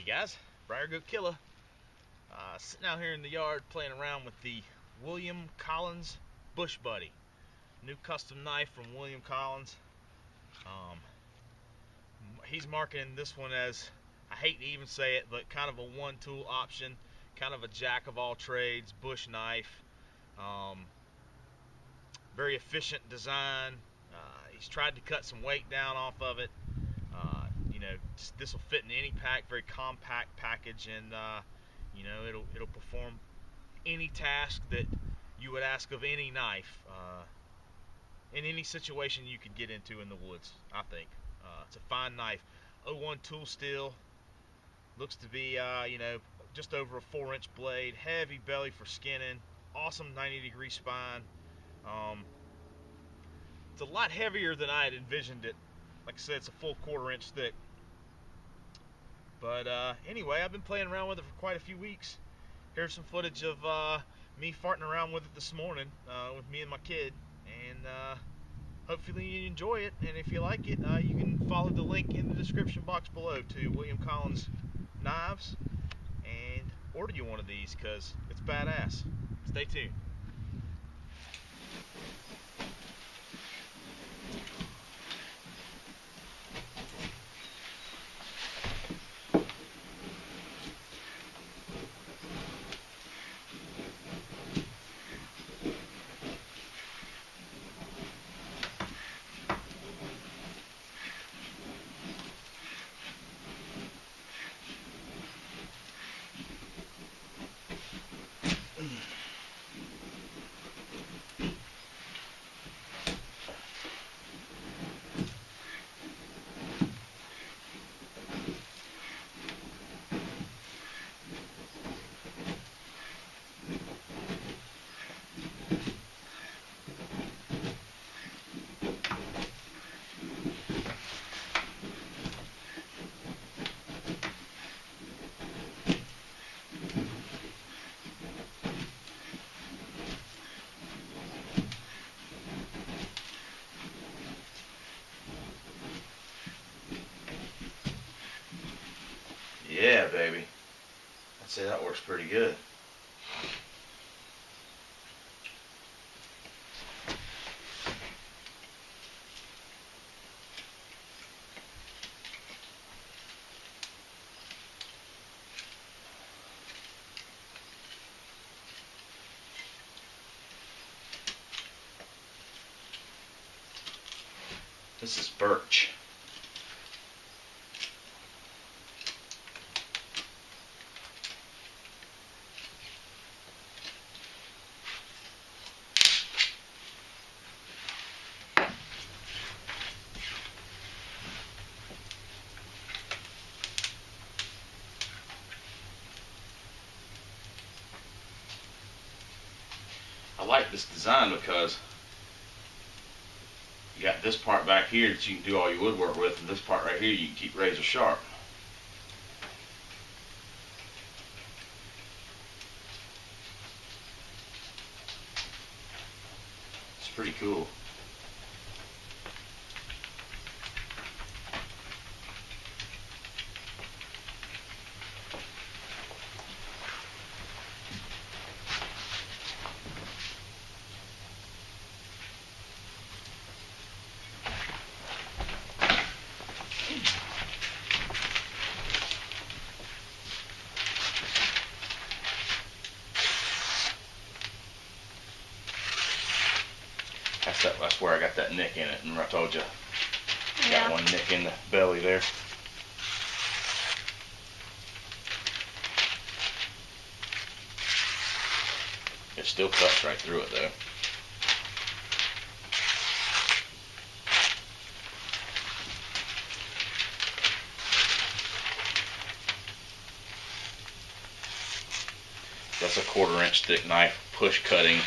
guys, Briar Goat Killer. Sitting out here in the yard playing around with the William Collins Bush Buddy. New custom knife from William Collins. He's marketing this one as, I hate to even say it, but kind of a one-tool option, kind of a jack of all trades bush knife. Very efficient design. He's tried to cut some weight down off of it. This will fit in any pack, very compact package, and it'll perform any task that you would ask of any knife in any situation you could get into in the woods. I think it's a fine knife. 01 tool steel, looks to be just over a 4-inch blade, heavy belly for skinning, awesome 90-degree spine. It's a lot heavier than I had envisioned it. Like I said, it's a full 1/4 inch thick. But anyway, I've been playing around with it for quite a few weeks. Here's some footage of me farting around with it this morning with me and my kid. And hopefully you enjoy it. And if you like it, you can follow the link in the description box below to William Collins Knives and order you one of these because it's badass. Stay tuned. Yeah, baby. I'd say that works pretty good. This is birch. I like this design because you got this part back here that you can do all your woodwork with, and this part right here you can keep razor sharp. It's pretty cool. That's where I got that nick in it. Remember I told you I got one nick in the belly there. It still cuts right through it though. That's a 1/4 inch thick knife, push cutting.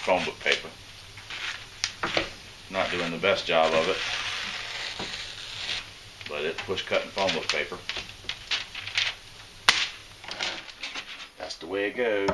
Phone book paper. Not doing the best job of it, but it's push cutting phone book paper. That's the way it goes.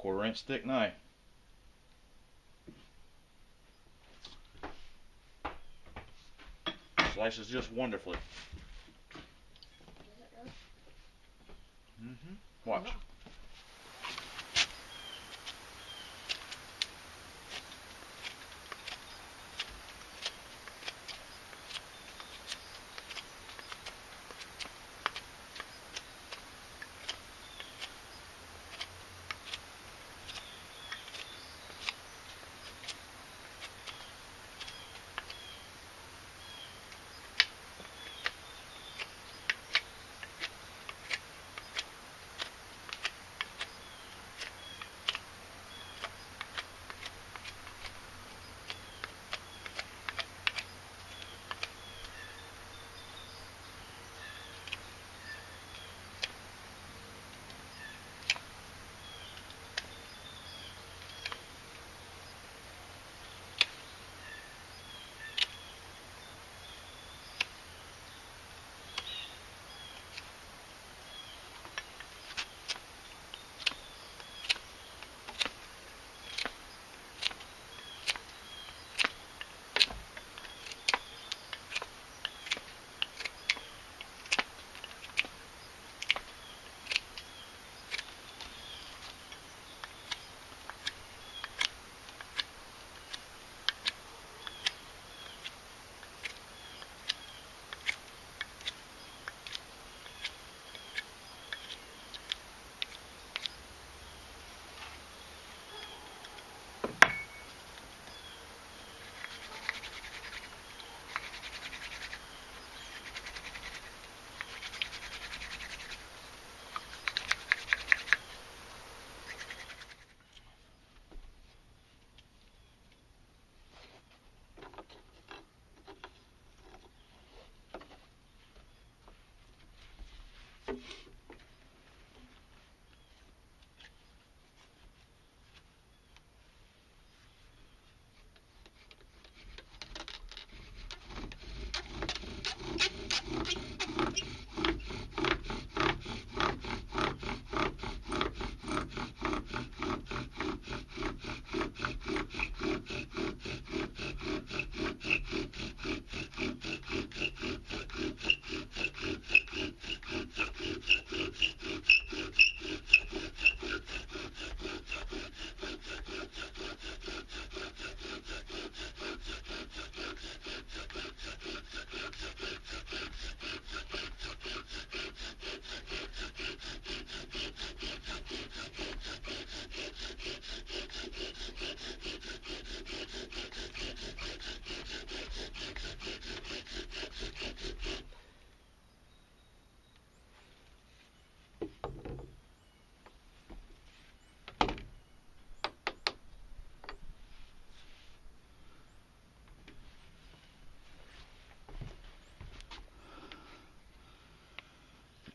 1/4 inch thick knife. Slices just wonderfully. Watch.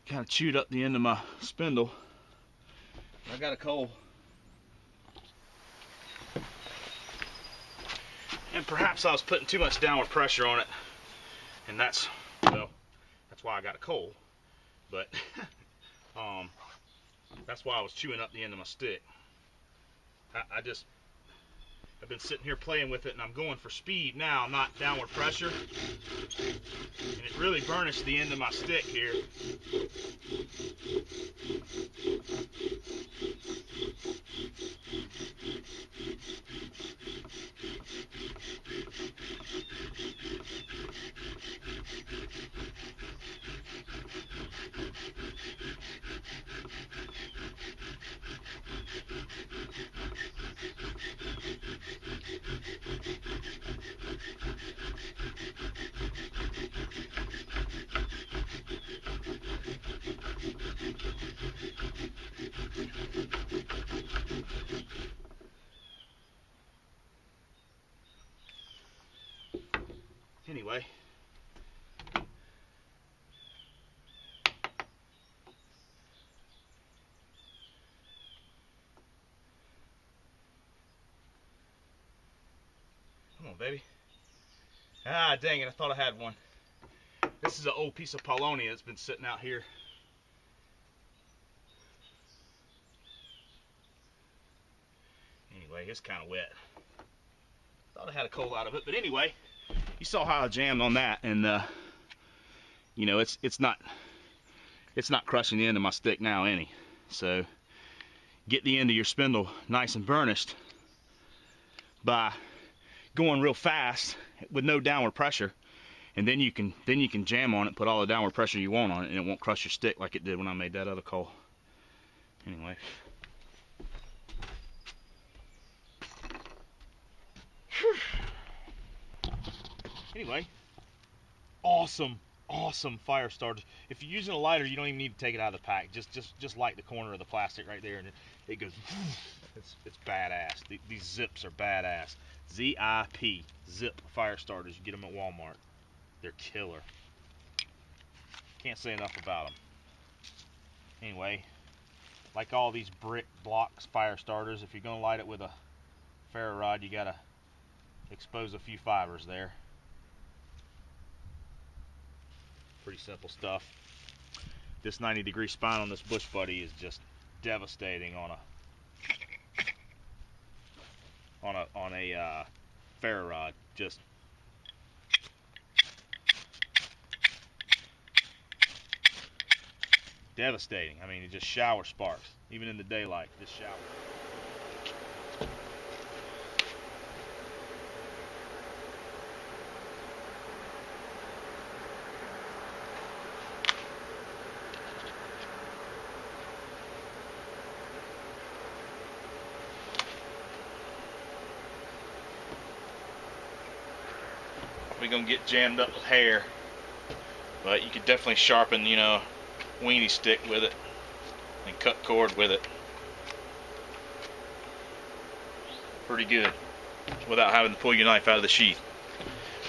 Kind of chewed up the end of my spindle. I got a coal. And perhaps I was putting too much downward pressure on it. And that's, well, that's why I got a coal. But that's why I was chewing up the end of my stick. I've been sitting here playing with it, and I'm going for speed now, not downward pressure. And it really burnished the end of my stick here. Anyway, come on, baby. Ah, dang it, I thought I had one. This is an old piece of Paulonia that's been sitting out here. Anyway, it's kind of wet. Thought I had a coal out of it, but anyway, you saw how I jammed on that, and you know, it's not crushing the end of my stick now any. So get the end of your spindle nice and burnished by going real fast with no downward pressure, and then you can jam on it, put all the downward pressure you want on it, and it won't crush your stick like it did when I made that other coal. Anyway. Anyway, awesome fire starters. If you're using a lighter, you don't even need to take it out of the pack. Just light the corner of the plastic right there, and it goes. It's badass. These zips are badass. ZIP, zip fire starters. You get them at Walmart. They're killer. Can't say enough about them. Anyway, like all these brick blocks fire starters, if you're gonna light it with a ferro rod, you gotta expose a few fibers there. Pretty simple stuff. This 90-degree spine on this bush buddy is just devastating on a ferro rod. Just devastating. I mean, it just showers sparks, even in the daylight. Just shower. We're gonna get jammed up with hair, but you could definitely sharpen, you know, weenie stick with it and cut cord with it pretty good without having to pull your knife out of the sheath,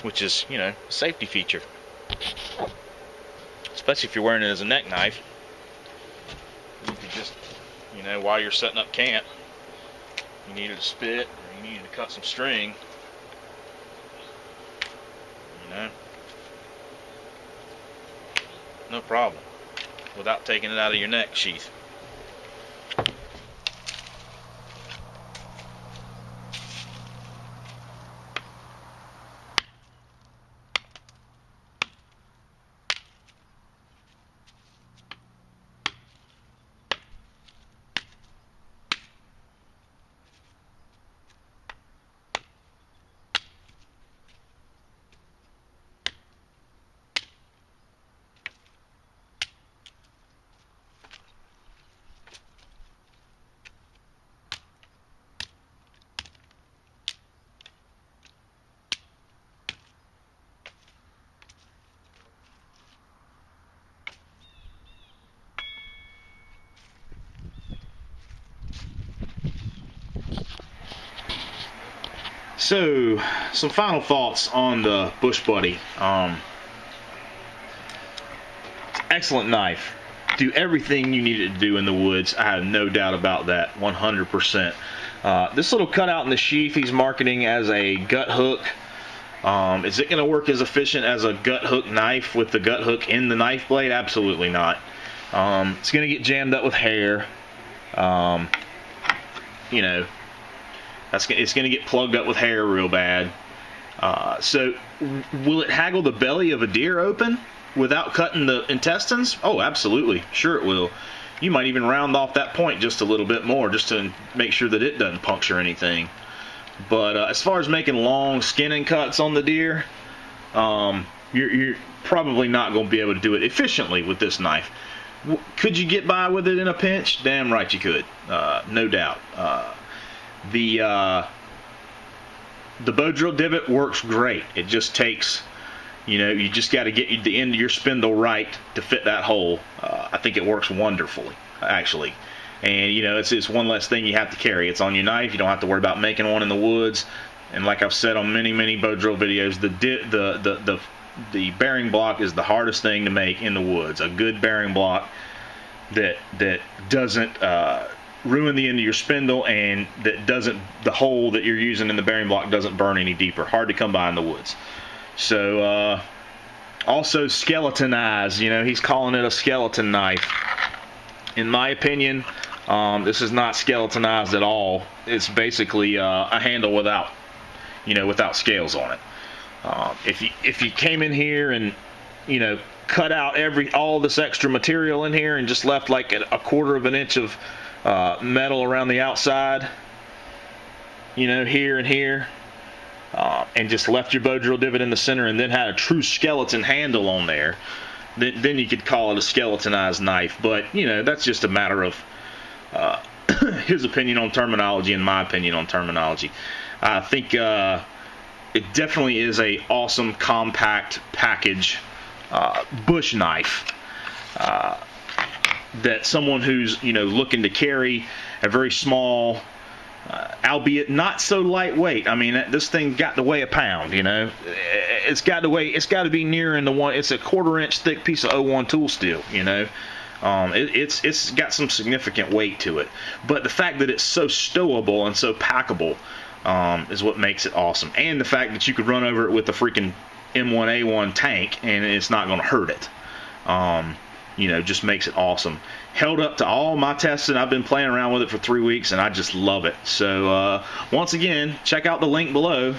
which is, you know, a safety feature, especially if you're wearing it as a neck knife. You could just, you know, while you're setting up camp, you needed a spit or you needed to cut some string, you know, no problem, without taking it out of your neck sheath. So, some final thoughts on the Bush Buddy. Excellent knife. Do everything you need it to do in the woods. I have no doubt about that, 100%. This little cutout in the sheath he's marketing as a gut hook. Is it going to work as efficient as a gut hook knife with the gut hook in the knife blade? Absolutely not. It's going to get jammed up with hair. You know, it's going to get plugged up with hair real bad. So will it haggle the belly of a deer open without cutting the intestines? Oh, absolutely. Sure it will. You might even round off that point just a little bit more just to make sure that it doesn't puncture anything. But as far as making long skinning cuts on the deer, you're probably not going to be able to do it efficiently with this knife. Could you get by with it in a pinch? Damn right you could. No doubt. The bow drill divot works great. It just takes, you know, you just got to get the end of your spindle right to fit that hole. I think it works wonderfully, actually. And, you know, it's one less thing you have to carry. It's on your knife. You don't have to worry about making one in the woods. And like I've said on many bow drill videos, the bearing block is the hardest thing to make in the woods. A good bearing block that doesn't ruin the end of your spindle, and that the hole that you're using in the bearing block doesn't burn any deeper. Hard to come by in the woods. So also skeleton eyes, you know, he's calling it a skeleton knife. In my opinion, This is not skeletonized at all. It's basically a handle without, without scales on it. If you came in here and, cut out all this extra material in here and just left like a quarter of an inch of metal around the outside, here and here, and just left your bow drill divot in the center and then had a true skeleton handle on there, then you could call it a skeletonized knife. But, that's just a matter of his opinion on terminology and my opinion on terminology. I think it definitely is a awesome compact package bush knife that someone who's looking to carry a very small, albeit not so lightweight. I mean, this thing got to weigh a pound. It's got to be nearing the one. It's a 1/4 inch thick piece of 01 tool steel. It's got some significant weight to it. But the fact that it's so stowable and so packable is what makes it awesome. And the fact that you could run over it with a freaking M1A1 tank and it's not going to hurt it. Just makes it awesome. Held up to all my testing. I've been playing around with it for 3 weeks and I just love it. So once again, check out the link below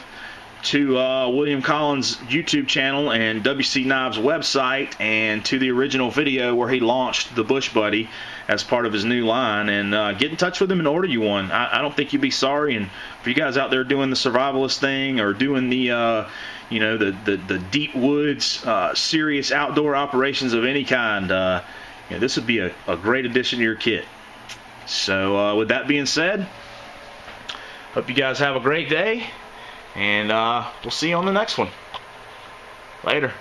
to William Collins' YouTube channel and WC Knives website, and to the original video where he launched the Bush Buddy as part of his new line, and get in touch with him and order you one. I don't think you'd be sorry. And for you guys out there doing the survivalist thing or doing the the deep woods, serious outdoor operations of any kind, this would be a great addition to your kit. So with that being said, hope you guys have a great day, and we'll see you on the next one. Later.